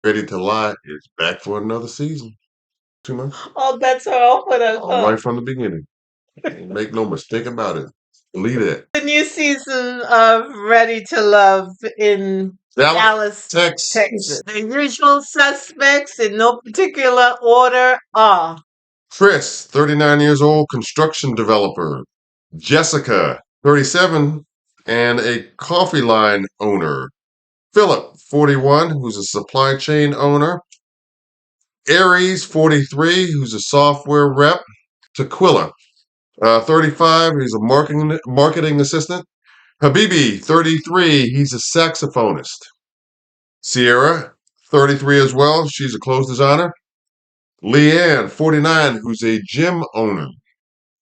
Ready to Lie is back for another season. 2 months. All bets are off with us. Right from the beginning. Make no mistake about it. Believe it. The new season of Ready to Love in Dallas, Texas. Texas. The usual suspects in no particular order are Chris, 39 years old, construction developer. Jessica, 37, and a coffee line owner. Philip, 41, who's a supply chain owner. Aries, 43, who's a software rep. Tequila, 35, he's a marketing assistant. Habibi, 33, he's a saxophonist. Sierra, 33 as well, she's a clothes designer. Leanne, 49, who's a gym owner.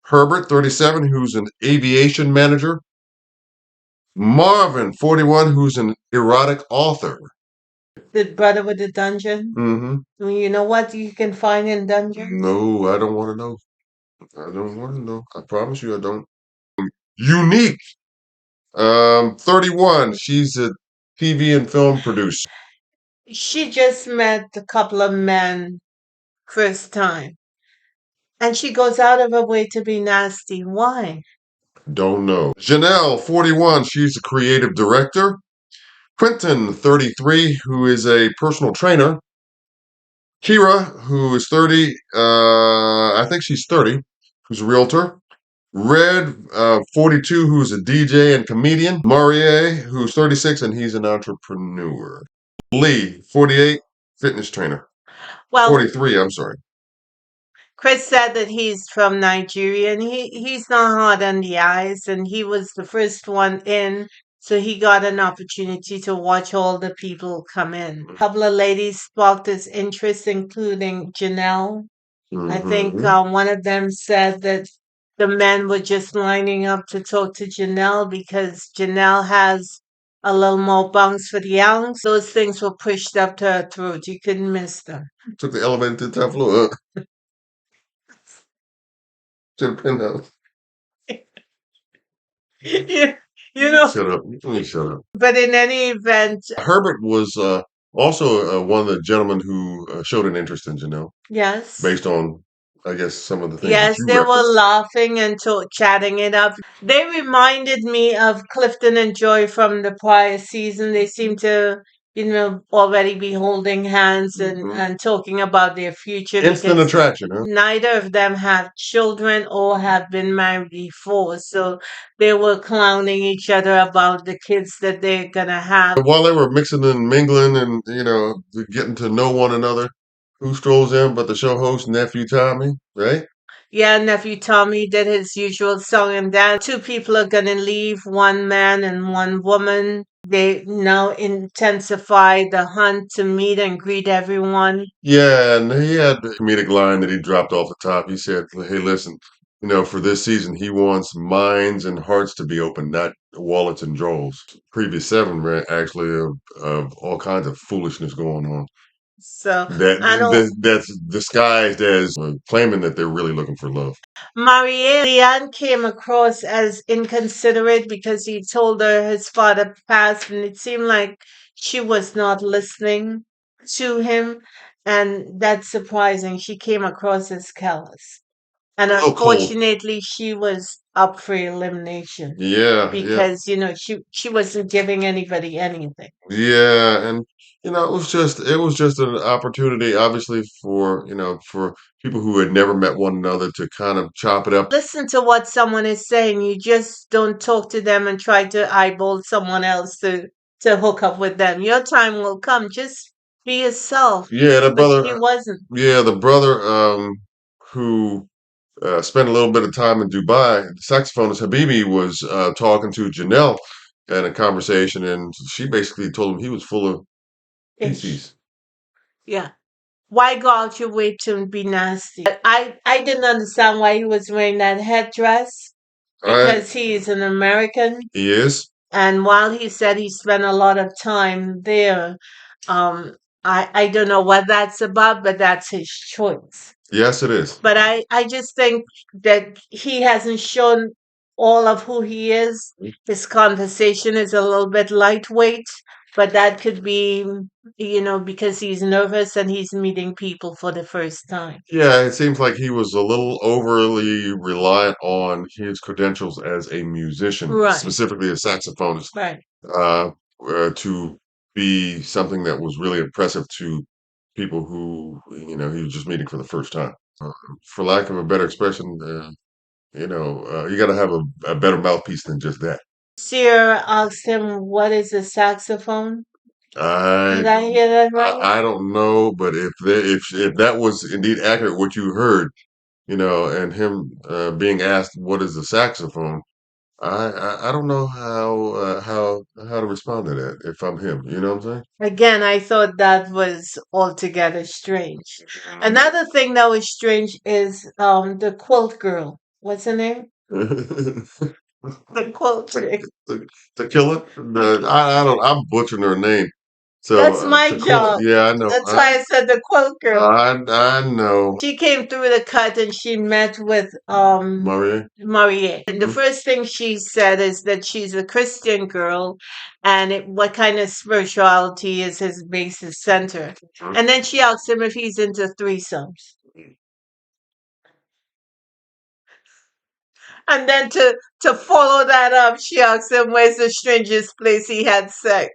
Herbert, 37, who's an aviation manager. Marvin, 41, who's an erotic author. the brother with the dungeon. Mm-hmm. You know what you can find in dungeons? No, I don't want to know. I don't want to know. I promise you I don't. Unique, 31. She's a TV and film producer. She just met a couple of men first time. And she goes out of her way to be nasty. Why? Don't know. Janelle, 41. She's a creative director. Quentin, 33, who is a personal trainer. Kira, who is 30, I think she's 30, who's a realtor. Red, 42, who's a DJ and comedian. Marie, who's 36, and he's an entrepreneur. Lee, 48, fitness trainer. Well, 43, I'm sorry. Chris said that he's from Nigeria and he's not hard on the eyes and he was the first one in. So he got an opportunity to watch all the people come in. A couple of ladies sparked his interest, including Janelle. I think one of them said that the men were just lining up to talk to Janelle because Janelle has a little more bungs for the ounce. Those things were pushed up to her throat. You couldn't miss them. Took the elevator to the top floor. To the penthouse. you, you know. Shut up. Let me shut up. But in any event, Herbert was also one of the gentlemen who showed an interest in Janelle. Yes. Based on, I guess, some of the things Yes, that you they were referenced. laughing and chatting it up. They reminded me of Clifton and Joy from the prior season. They seem to, already be holding hands and talking about their future. Instant because attraction, huh? neither of them have children or have been married before. So they were clowning each other about the kids that they're going to have. While they were mixing and mingling and, getting to know one another, who strolls in but the show host, Nephew Tommy, right? Yeah, nephew Tommy did his usual song and dance. Two people are gonna leave, one man and one woman. They now intensify the hunt to meet and greet everyone. Yeah, and he had the comedic line that he dropped off the top. He said, "Hey, listen, for this season, he wants minds and hearts to be open, not wallets and drawers." Previous 7 were actually of all kinds of foolishness going on. So I don't. That's disguised as claiming that they're really looking for love. Marianne came across as inconsiderate because he told her his father passed, and it seemed like she was not listening to him, and that's surprising. She came across as callous. And Oh, cold. unfortunately, she was up for elimination Yeah, because she wasn't giving anybody anything. yeah, and it was just an opportunity, obviously, for people who had never met one another to kind of chop it up. Listen to what someone is saying. You just don't talk to them and try to eyeball someone else to hook up with them. Your time will come. Just be yourself. Yeah, the But brother. she wasn't. Yeah, the brother who spent a little bit of time in Dubai, the saxophonist Habibi was talking to Janelle in a conversation, and she basically told him he was full of Ish. feces. Yeah. Why go out your way to be nasty? I didn't understand why he was wearing that headdress because he is an American. He is. And while he said he spent a lot of time there, um, I don't know what that's about, but that's his choice. Yes, it is. But I just think that he hasn't shown all of who he is. His conversation is a little bit lightweight. but that could be, because he's nervous and he's meeting people for the first time. Yeah, it seems like he was a little overly reliant on his credentials as a musician, Right, specifically a saxophonist, right. uh, to be something that was really impressive to people who, he was just meeting for the first time. Uh, for lack of a better expression, you got to have a better mouthpiece than just that. Sierra asked him, "What is a saxophone?" I Did I hear that right? I don't know, but if that was indeed accurate, what you heard, and him being asked what is a saxophone, I don't know how to respond to that if I'm him. You know what I'm Again, I thought that was altogether strange. Another thing that was strange is the quilt girl. What's her name? saying? The quilt chick. To kill it, I don't. I'm butchering her name. So That's my to kill it, job. yeah, I know. That's why I said the quilt girl. I know. She came through the cut and she met with Maria. Marie. And the first thing she said is that she's a Christian girl and what kind of spirituality is his basis center. And then she asked him if he's into threesomes. And then to follow that up, she asked him where's the strangest place he had sex.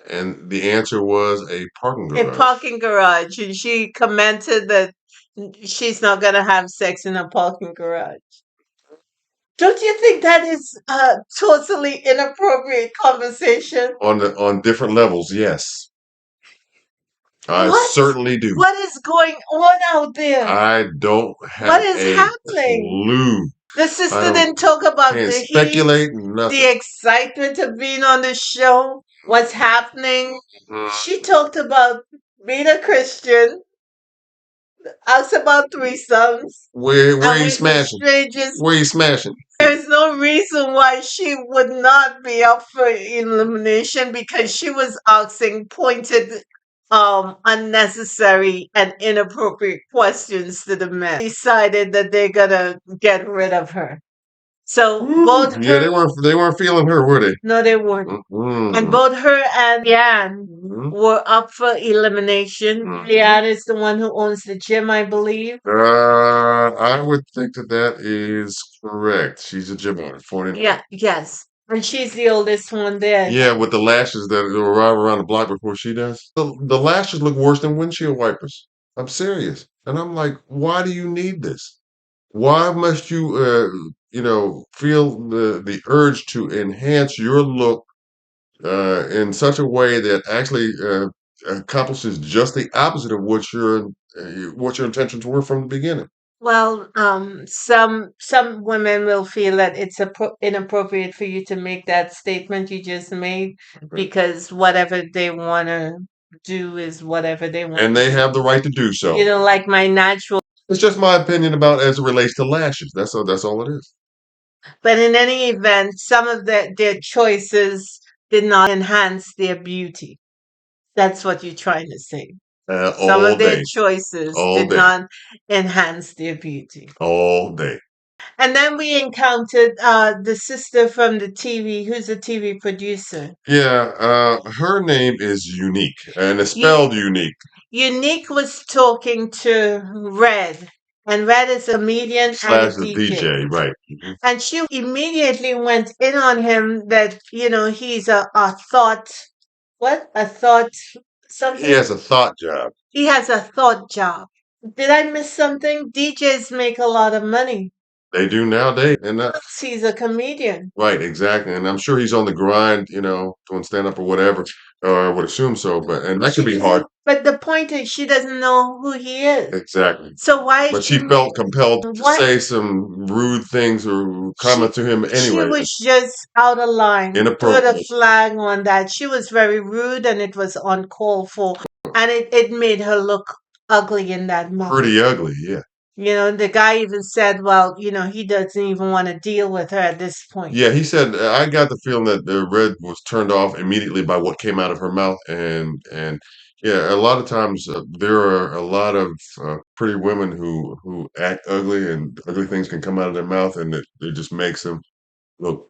And the answer was a parking A garage. parking garage. And she commented that she's not going to have sex in a parking garage. Don't you think that is a totally inappropriate conversation? On different levels, yes. I What? certainly do. What is going on out there? I don't What have is a happening? clue. The I sister didn't talk about can't the heat, speculate the nothing. excitement of being on the show, what's happening. She talked about being a Christian, asked about threesomes, Where and you with the smashing? strangest. Where you smashing? There's no reason why she would not be up for elimination because she was asking pointed, unnecessary and inappropriate questions to the men. Decided that they're gonna get rid of her. So both Yeah, her, they weren't feeling her, were they? no, they weren't. And both her and Leanne were up for elimination. Leanne is the one who owns the gym, I believe. I would think that is correct. She's a gym owner, 49. Yeah, yes. And she's the oldest one there. Yeah, with the lashes that arrive around the block before she does. The lashes look worse than windshield wipers. I'm serious. And I'm like, why do you need this? Why must you, feel the urge to enhance your look in such a way that actually accomplishes just the opposite of what your intentions were from the beginning? Well, some women will feel that it's inappropriate for you to make that statement you just made Okay. because whatever they want to do is whatever they want. And they have the right to do You so. know, like my natural. It's just my opinion about as it relates to lashes. That's all it is. But in any event, some of their choices did not enhance their beauty. That's what you're trying to say. Some All of their day. choices All did day. not enhance their beauty. All day. And then we encountered the sister from the TV, who's a TV producer. Yeah, her name is Unique, and it's U- spelled unique. Unique was talking to Red, and Red is a comedian and a Slash the DJ. DJ, right. And she immediately went in on him that, he's a thought, what? A thought, something? He has a thought job. He has a thought job. Did I miss something? DJs make a lot of money. They do nowadays, and He's a comedian. right, exactly. And I'm sure he's on the grind, doing stand up or whatever, or I would assume so. And that She could be doesn't, hard. but the point is, she doesn't know who he is. Exactly. So why But is she felt compelled to what? say some rude things or comment to him She anyway. was just out of line. Threw the Inappropriate. flag on that. She was very rude and it was uncalled for. And it made her look ugly in that moment. Pretty ugly, yeah. The guy even said, well, he doesn't even want to deal with her at this point. Yeah, he said I got the feeling that the Red was turned off immediately by what came out of her mouth, and yeah, a lot of times there are a lot of pretty women who act ugly, and ugly things can come out of their mouth, and it just makes them look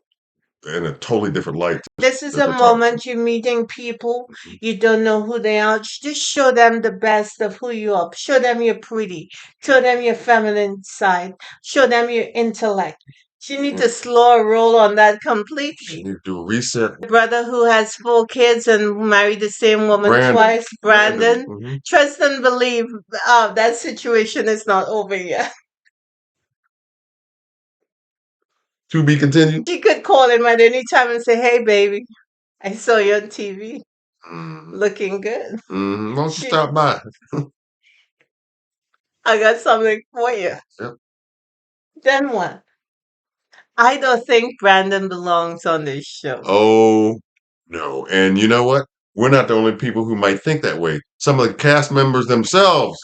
in a totally different light. This is that a they're talking moment you're meeting people. You don't know who they are. Just show them the best of who you are. Show them you're pretty. Show them your feminine side. Show them your intellect. She need to slow a roll on that She completely. need to do a reset. Brother who has 4 kids and married the same woman Brandon. twice, Brandon. Mhm. Trust and believe that situation is not over yet. To be continued. She could call him at any time and say, "Hey, baby, I saw you on TV, looking good. Why don't you stop by? I got something for you." Yep. Then what? I don't think Brandon belongs on this show. Oh no! And you know what? We're not the only people who might think that way. Some of the cast members themselves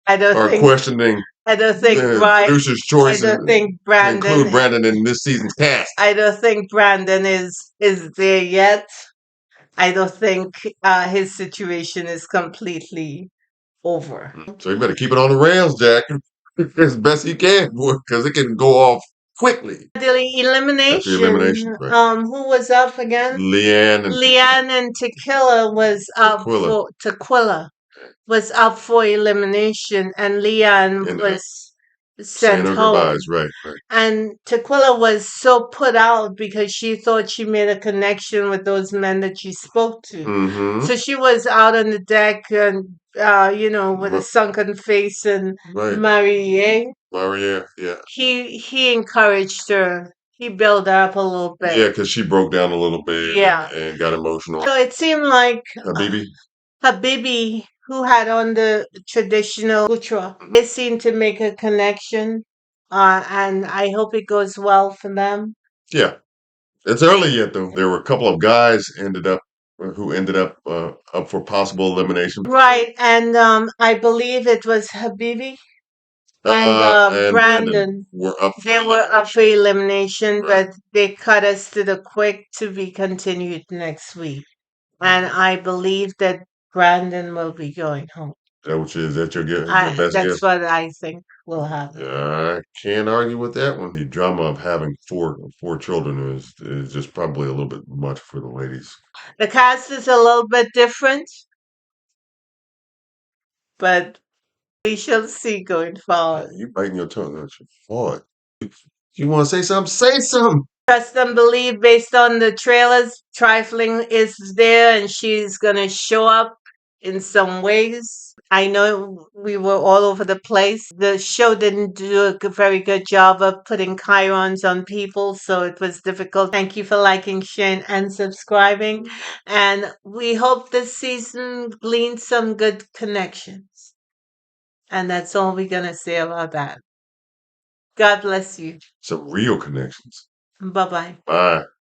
I don't are think. questioning I don't think the Brian. producer's I choice don't think to include Brandon. Brandon in this season's cast. I don't think Brandon is there yet. I don't think his situation is completely over. So you better keep it on the rails, Jack, as best you can, because it can go off quickly. The That's the elimination. elimination, right? Who was up again? Leanne and Leanne and Tequila was up Tequila. for Tequila was up for elimination, and Leanne Ended up was saying sent her home. goodbyes, right? And Tequila was so put out because she thought she made a connection with those men that she spoke to. Mm-hmm. So she was out on the deck and, with a sunken face. And Right. Marie, Maria, yeah. he encouraged her. He built her up a little bit. Yeah, because she broke down a little bit Yeah. and got emotional. So it seemed like Habibi. Habibi, who had on the traditional gutra, they seemed to make a connection, and I hope it goes well for them. Yeah. It's early yet, though. There were a couple of guys who ended up up for possible elimination. Right, and I believe it was Habibi and And Brandon. were up. They were up for elimination, Right. but they cut us to the quick to be continued next week. And I believe that Brandon will be going home. That your best That's guess? what I think will happen. I can't argue with that one. The drama of having four children is just probably a little bit much for the ladies. The cast is a little bit different, but we shall see going forward. You biting your tongue, aren't you? Boy, you want to say something? Say something. Trust and believe based on the trailers, Trifling is there and she's gonna show up in some ways. I know we were all over the place. The show didn't do a very good job of putting chirons on people, so it was difficult. Thank you for liking, sharing, and subscribing. And we hope this season gleans some good connections. And that's all we're gonna say about that. God bless you. Some real connections. Bye bye. Bye.